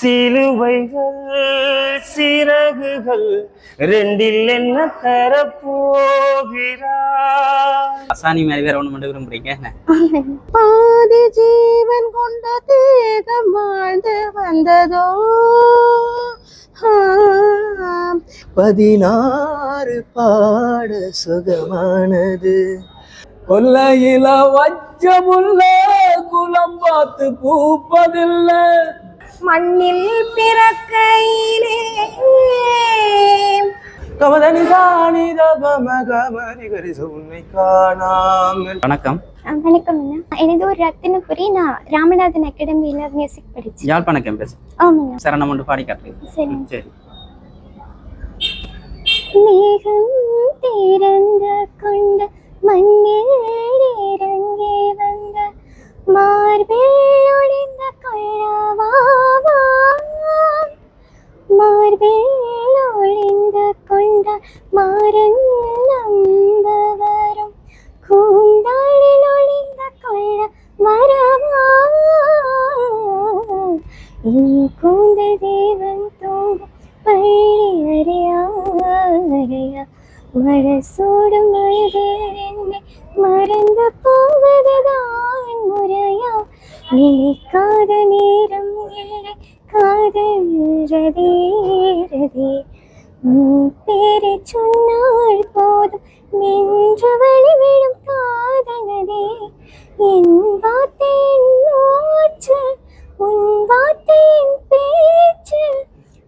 சிலுவைகள் சிறகுகள் ரெண்டில் என்ன தரப்போகிறார். அசானி மாதிரி வேற ஒண்ணு மட்டும் விரும்புறீங்க. பாதி ஜீவன் கொண்ட தேகம் வாழ்ந்து வந்ததோ 16 பாட சுகமானது. கொல்லையில வச்ச முல்ல குலம் பார்த்து பூப்பதில்லை. மண்ணில் பிறக்கையிலே கமதனி சாணி தபமகமரி கரிசு உன்னை காணாமல். வணக்கம். வணக்கம் அண்ணா. எனது ஒரு ரத்தினபுரி. நான் ராமநாதன் அகாடமியில மியூசிக் படிச்சேன். யாழ்ப்பாண கேம்பஸ். ஆமாண்ணா. சரணம் ஒன்று பாடி காட்டுறீங்க. சரி. சரி. மேகம் திறந்த கொண்ட மண்ணில் இறங்கி வந்த மார்பில் ஒளிந்த கொள்ளவாவா, மார்பில் ஒளிந்த கொண்ட மாறன் நம்ப வரும் கூந்தாளில் ஒளிந்த கொள்ள மரவா, என் கூந்தல் தேவன் தூங்கும் பள்ளி அறையா அறையா, மழை சூடும் மழைகள் என்னை மறந்து போவதுதான் முறையா, நினைக்காத நேரம் இல்லை காதல் ரதே ரதே, உன் பேரை சொன்னால் போதும் நின்று வழிவிடும் காதலதே, என் வார்த்தையின் மூச்சு உன் வார்த்தையின் பேச்சு,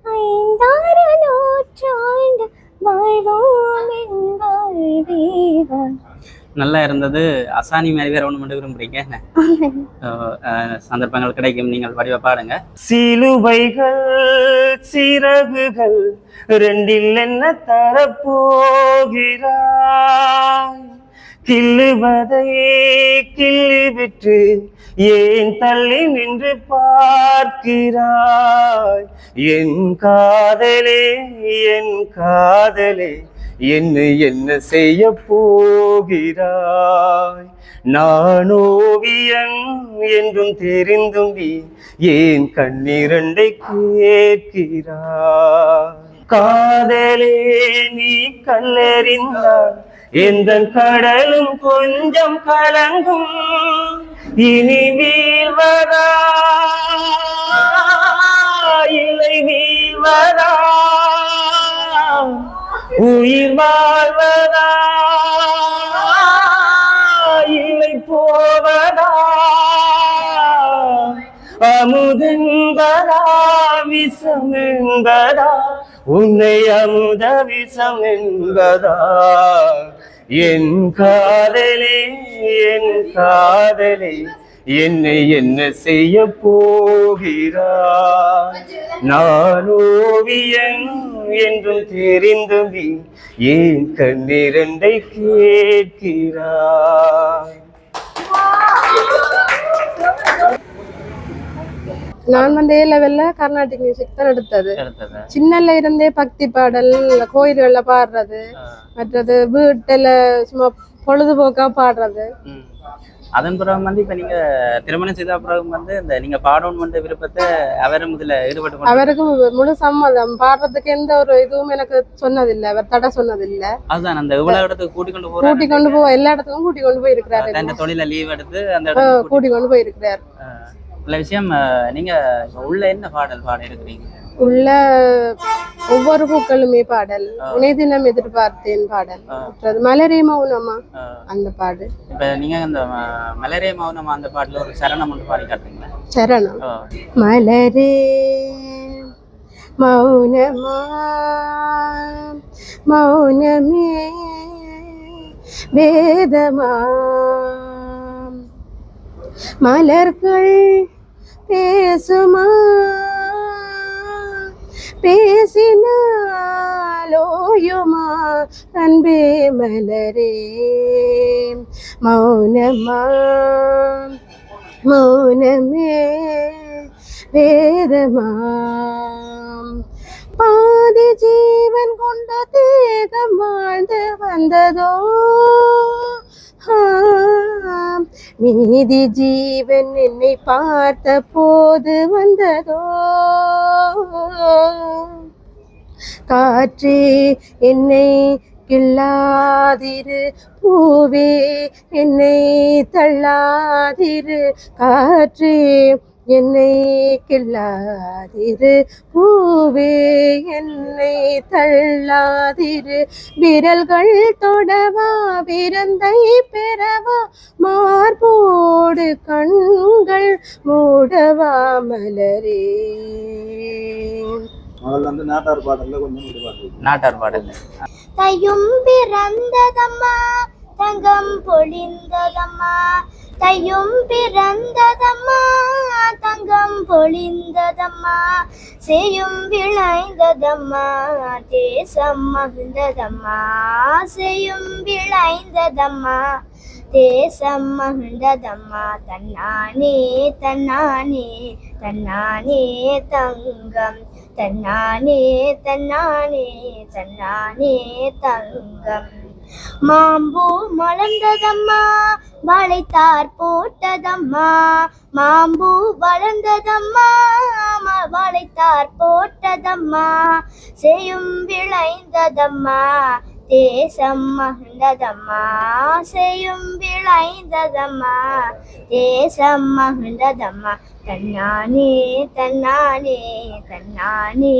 5 நூற்றாண்டு வாழ்வோம் என் வாழ்வேவா. நல்லா இருந்தது. அசானி மாதிரி வேற ஒண்ணு மட்டும் விரும்புறீங்க. சந்தர்ப்பங்கள் கிடைக்கும், நீங்கள் வடிவ பாடுங்க. சிலுவைகள் சிறகுகள் ரெண்டில் என்ன தரப்போகிறாய். கிள்ளுவதை கிள்ளிவிட்டு ஏன் தள்ளி நின்று பார்க்கிறாய். என் காதலே என் காதலே என்ன செய்ய போகிறாய். நான் ஓவியன் என்றும் தெரிந்தும் நீ ஏன் கண்ணீரண்டை கேட்கிறாய். காதலே நீ கல்லறிந்தால் எந்த கடலும் கொஞ்சம் கலங்கும். இனி வீழ்வதா இல்லை வீழ்வதா, உயிர் வாழ்வதா இல்லை போவதா, அமுதென்பதா விஷம் என்பதா, உன்னை அமுத விஷம் என்பதா. என் காதலே என் காதலே என்ன செய்ய போகிறாய். நான் ஓவியன் என்றும் தெரிந்தும் நீ ஏன் கண்ணீரண்டை கேட்கிறாய். நான் A லெவல்ல கர்நாடிக் மியூசிக் தான் எடுத்தது. சின்னல இருந்தே பக்தி பாடல் கோயில்கள்ல பாடுறது, மற்றது வீட்டுல சும்மா பொழுதுபோக்கா பாடுறது. அதன் பிறகு வந்து இப்ப நீங்க திருமணம் செய்த பிறகு வந்து இந்த நீங்க பாடணும் விருப்பத்தை அவரும் இதுல ஈடுபட்டு அவருக்கு முழு சம்மதம். பாடுறதுக்கு எந்த ஒரு இதுவும் எனக்கு சொன்னதில்லை, அவர் தடை சொன்னதில்லை. அதுதான் அந்த இவ்வளவு இடத்துக்கு கூட்டிக் கொண்டு போ எல்லா இடத்துக்கும் கூட்டிக் கொண்டு போய் இருக்கிறாரு. அந்த தொழில லீவ் எடுத்து அந்த கூட்டிக் கொண்டு போய் இருக்கிறார். உள்ள விஷயம். நீங்க உள்ள என்ன பாடல் பாட இருக்கிறீங்க? உள்ள ஒவ்வொரு பூக்களுமே பாடல், உனைதினம் எதிர்பார்த்தேன் பாடல், மலரே மௌனமா அந்த பாடல். இப்ப நீங்க அந்த மலரே மௌனமா அந்த பாடல ஒரு சரணம் ஒன்று பாடி காட்டுறீங்களா? சரணம். மலரே மௌனமா மௌனமே வேதமா, மலர்கள் பேசுமா பேசினாலோயுமா அன்பே மலரே மௌனமா மௌனமே வேதமாம். பாதி ஜீவன் கொண்ட தேகம் வாழ்ந்து வந்ததோ மீதி ஜீவன் என்னை பார்த்த போது வந்ததோ காற்றே என்னை கிள்ளாதிரு பூவே என்னை தள்ளாதிரு காற்றே என்னை கிள்ளாதிரு பூவே என்னை தள்ளாதிரு விரல்கள் தொடவா விரந்தை பெறவா மார்போடு கண்கள் மூடவா மலரே. நாட்டார் பாடல். தையும் பிறந்ததம்மா தங்கம் பொழிந்ததம்மா தையும் பிறந்ததம்மா தங்கம் பொழிந்ததம்மா செய்யும் விளைந்ததம்மா தேசம் மகிழ்ந்ததம்மா செய்யும் விளைந்ததம்மா தேசம் மகிழ்ந்ததம்மா தன்னானே தன்னானே தன்னானே தங்கம் தன்னானே தன்னானே தன்னானே தங்கம் மாம்பூ மலர்ந்ததம்மா வாழைத்தார் போட்டதம்மா மாம்பூ வளர்ந்ததம்மா வாழைத்தார் போட்டதம்மா செய்யும் விளைந்ததம்மா தேசம் மகிழ்ந்ததம்மா செய்யும் விளைந்ததம்மா தேசம் மகிழ்ந்ததம்மா தன்னானே தன்னானே தன்னானே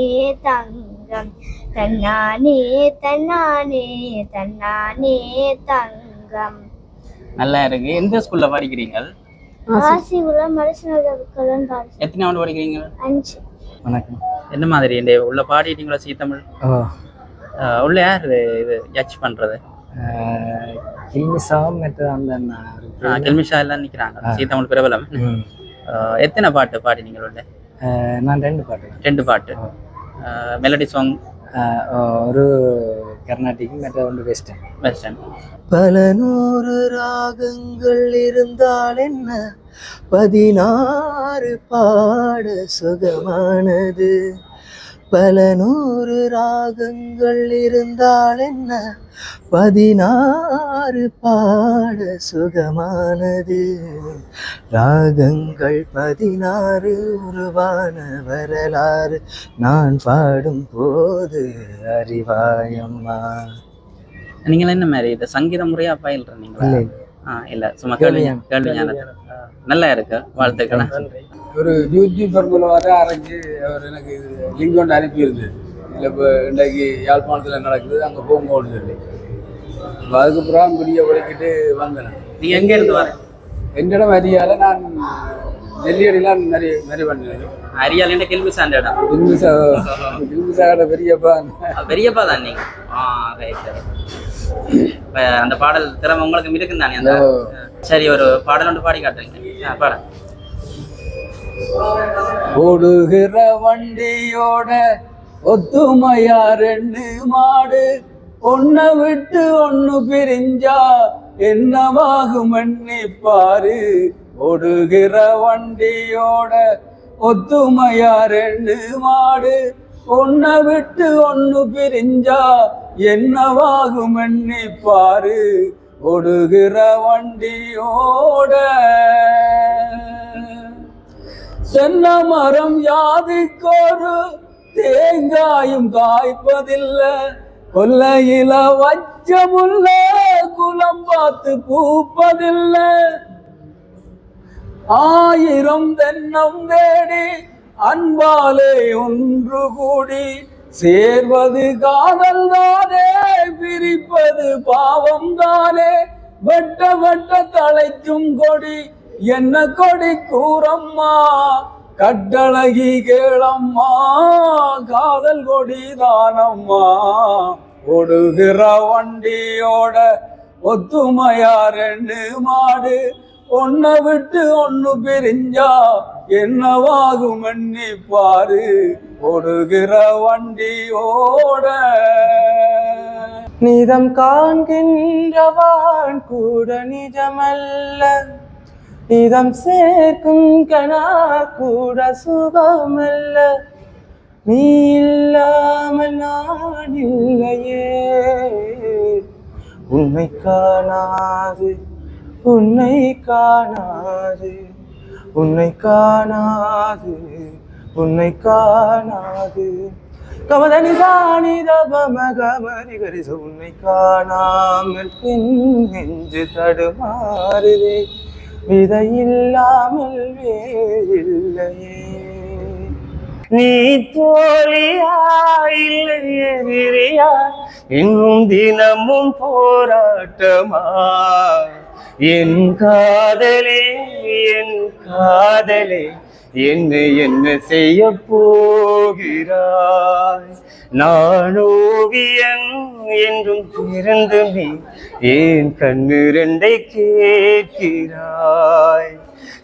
தங்கம் தன்னானே தன்னானே தன்னானே தங்கம். நல்லா இருக்கு. எந்த ஸ்கூல்ல படிக்கிறீங்க? ஆசிபுரம் மருசனகரன். எத்தனை ஆண்டு படிக்கிறீங்க? 5. வணக்கம். என்ன மாதிரி இந்த உள்ள பாடிட்டீங்களா சீ தமிழ்? உள்ள யார் இது ஜட்ஜ் பண்றது? கில்மிஷா மற்ற அந்த கில்மிஷா எல்லாம் நிக்கிறாங்க. சீ தமிழ் பிரபலம். எத்தனை பாட்டு பாடினீங்க உள்ள? நான் 2 பாட்டு. 2 பாட்டு. மெலடி சாங் ஒரு கர்நாடிக் மற்ற ஒன்று வெஸ்டர்ன். வெஸ்டர்ன். பல 100 ராகங்கள் இருந்தால் என்ன 16 பாட சுகமானது பல 100 ராகங்கள் இருந்தால் என்ன 16 பாட சுகமானது ராகங்கள் 16 உருவான வரலாறு நான் பாடும் போது அறிவாயம்மா. நீங்க என்ன மாதிரி இந்த சங்கீத முறையா பயில்றீங்களா? இல்ல சும்மா கேள்வி ஞானத்துல. நல்லா இருக்கு. வாழ்த்துக்கள். ஒரு யூடியூபர் மூலமாக அரைஞ்சு அவர் எனக்கு லிங்க் கொண்டு அனுப்பியிருந்தது. இல்லை இப்போ இன்றைக்கு யாழ்ப்பாணத்தில் நடக்குது, அங்கே போகும்போது சொல்லி அதுக்கப்புறம் பிடிக்க உழைக்கிட்டு வந்தேன். நீங்கள் எங்கே இருந்து வரேன்? என்னிடம் அரியால் நான் நெல்லியடிலாம் நிறைய பண்ணேன். அரியால் என்ன கில்மிசா அந்த இடம்? கில்மிசாவோட பெரியப்பா தான் நீங்கள். அந்த பாடல் திறமை உங்களுக்கு இருக்குன்னு தானே? அந்த சரி, ஒரு பாடல் ஒன்று பாடி காட்டுறீங்க. பாட ஓடுகிற வண்டியோட ஒத்துமையா 2 மாடு ஒன்ன விட்டு ஒன்னு பிரிஞ்சா என்னவாகும் எண்ணிப்பாரு. ஓடுகிற வண்டியோட ஒத்துமையா 2 மாடு ஒன்ன விட்டு ஒன்னு பிரிஞ்சா என்னவாகும் எண்ணிப்பாரு. ஓடுகிற வண்டியோட தென்னை மரம் யாதுக்கொரு தேங்காயும் காய்ப்பதில்லை கொல்லையில வச்சமுள்ள குலம் பார்த்து பூப்பதில்லை. 1000 தென்னம் தேடி அன்பாலே ஒன்று கூடி சேர்வது காதல் தானே பிரிப்பது பாவம் தானே. வெட்ட வெட்ட தழைக்கும் கொடி என்ன கொடி கூறம்மா கட்டழகி கேளம்மா காதல் கொடி தானம்மா. ஓடுகிற வண்டியோட ஒத்துமையா 2 மாடு ஒன்ன விட்டு ஒன்னு பிரிஞ்சா என்னவாகும் எண்ணிப்பாரு. ஓடுகிற வண்டியோட நிதம் காண்கின்றவான் கூட நிஜமல்ல நிதம் சேர்க்கும் கனா கூட சுகமல்ல நீ இல்லாமல் நான் இல்லையே உண்மை காணாது உன்னை காணாது உன்னை காணாது உன்னை காணாது கமதனி சாணி தபமகமரி கரிச உன்னை காணாமல் பின் நெஞ்சு தடுமாறுதே விதையில்லாமல் வேறில்லையே நீ தோழியா இல்லையே விரியா இன்னும் தினமும் போராட்டமா என் காதலே என்ன செய்ய போகிறாய் நான் ஓவியன் என்றும் பிறந்து நீ ஏன் கண்ணு ரெண்டை கேட்கிறாய்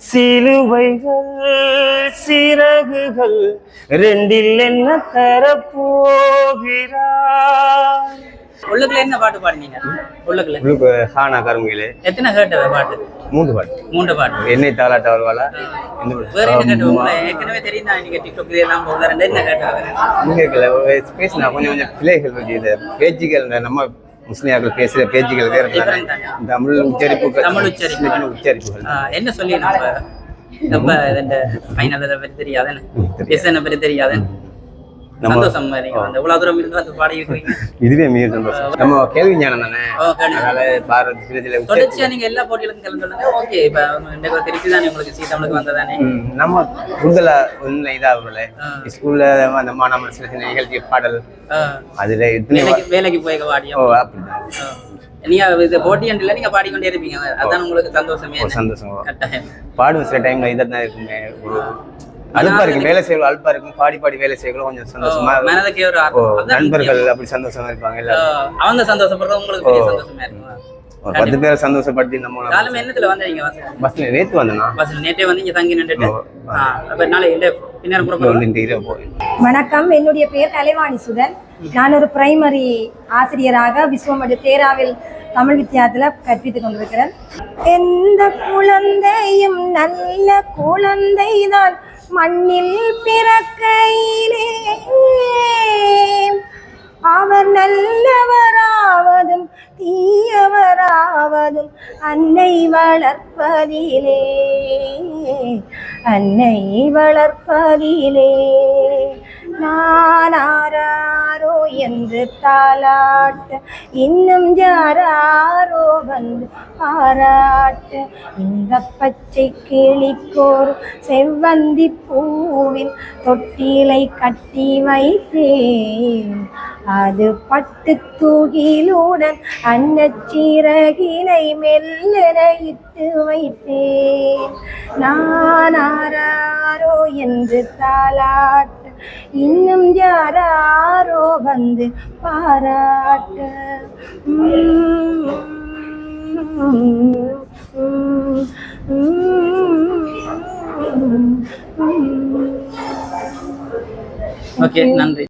சிலுவைகள் சிறகுகள் ரெண்டில் என்ன தரப்போகிறாய் உள்ளுக்குள்ள என்ன பாட்டு பாடுனீங்க? உள்ளுக்குள்ள ஹானா கருமையிலே எத்தனை கேட்ட பாட்டு? 3 பாட்டு. 3 பாட்டு. என்னை தாளாட்ட வருவாளா? வேற என்ன கேட்ட? உங்களுக்கு ஏற்கனவே தெரியும் தான் நீங்க டிக்டாக்ல எல்லாம் போகல. ரெண்டு என்ன கேட்ட? நீங்க பேசினா கொஞ்சம் பிள்ளைகள் பற்றி இந்த பேச்சுகள் நம்ம முஸ்லிம்கள் பேசுற பேச்சுகள் வேற தமிழ் உச்சரிப்புகள் என்ன சொல்லி நம்ம இந்த ஃபைனல் பற்றி தெரியாதுன்னு எஸ்என் பற்றி தெரியாதுன்னு சந்தோஷம் அந்த இவ்வளவு தூரம் இருந்து வந்து பாடி இருக்கீங்க. இதுவே மிக சந்தோஷம். நம்ம கேள்வி ஞானம் தானே, அதனால தொடர்ச்சியா நீங்க எல்லா போட்டிகளுக்கும் கலந்துருங்க. ஓகே, இப்ப திருப்பி தானே உங்களுக்கு சீட் தமிழுக்கு வந்ததானே. நம்ம கூடுதலா ஒன்றும் இதாகல ஸ்கூல்ல அந்த மாணவ சில சில நிகழ்ச்சி பாடல் அதுல வேலைக்கு போய் பாடியா அப்படிதான். நீங்க இது போட்டி அண்டில நீங்க பாடிக்கொண்டே இருப்பீங்க, அதான் உங்களுக்கு சந்தோஷமே. சந்தோஷம் கட்டாயம் பாடுவோம். சில டைம்ல இதான் இருக்குங்க, ஒரு அல்பா இருக்கு வேலை செய்யலாம், அல்பா இருக்கும் பாடி பாடி வேலை செய்யலாம், கொஞ்சம் சந்தோஷமா நண்பர்கள் அப்படி சந்தோஷமா இருப்பாங்க எல்லாரும். அவங்க சந்தோஷப்படுறது உங்களுக்கு பெரிய சந்தோஷமா இருக்கும். ஒரு 10 பேரை சந்தோஷப்படுத்தி நம்ம காலம் என்னத்துல வந்தீங்க? பஸ்ல நேத்து வந்தேனா? பஸ்ல நேத்தே வந்து இங்க தங்கி நின்னுட்டு அப்ப நாளை பின்னர் போறோம். வணக்கம், என்னுடைய பெயர் கலைவாணி சுதன். நான் ஒரு பிரைமரி ஆசிரியராக விஸ்வமடு தேராவில் தமிழ் வித்தியாலயத்தில் கற்பித்துக் கொண்டிருக்கிறேன். எந்த குழந்தையும் நல்ல குழந்தைதான் மண்ணில் பிறக்கையிலே, அவர் நல்லவராவதும் தீயவராவதும் அன்னை வளர்ப்பதிலே, அன்னை வளர்ப்பதிலே. நான் ஆராரோ என்று தாலாட்ட, இன்னும் யாராரோ வந்து பாராட்ட, இந்த பச்சை கிளிக்கோர் செவ்வந்தி பூவின் தொட்டிலை கட்டி வைத்தேன், அது பட்டு தூகிலுடன் அன்னச்சீரகினை மெல்லென இட்டு வைத்தேன். நான் ஆராரோ என்று தாலாட்ட, இன்னும் யாராரோ வந்து பாராட்ட. ஓகே, நன்றி.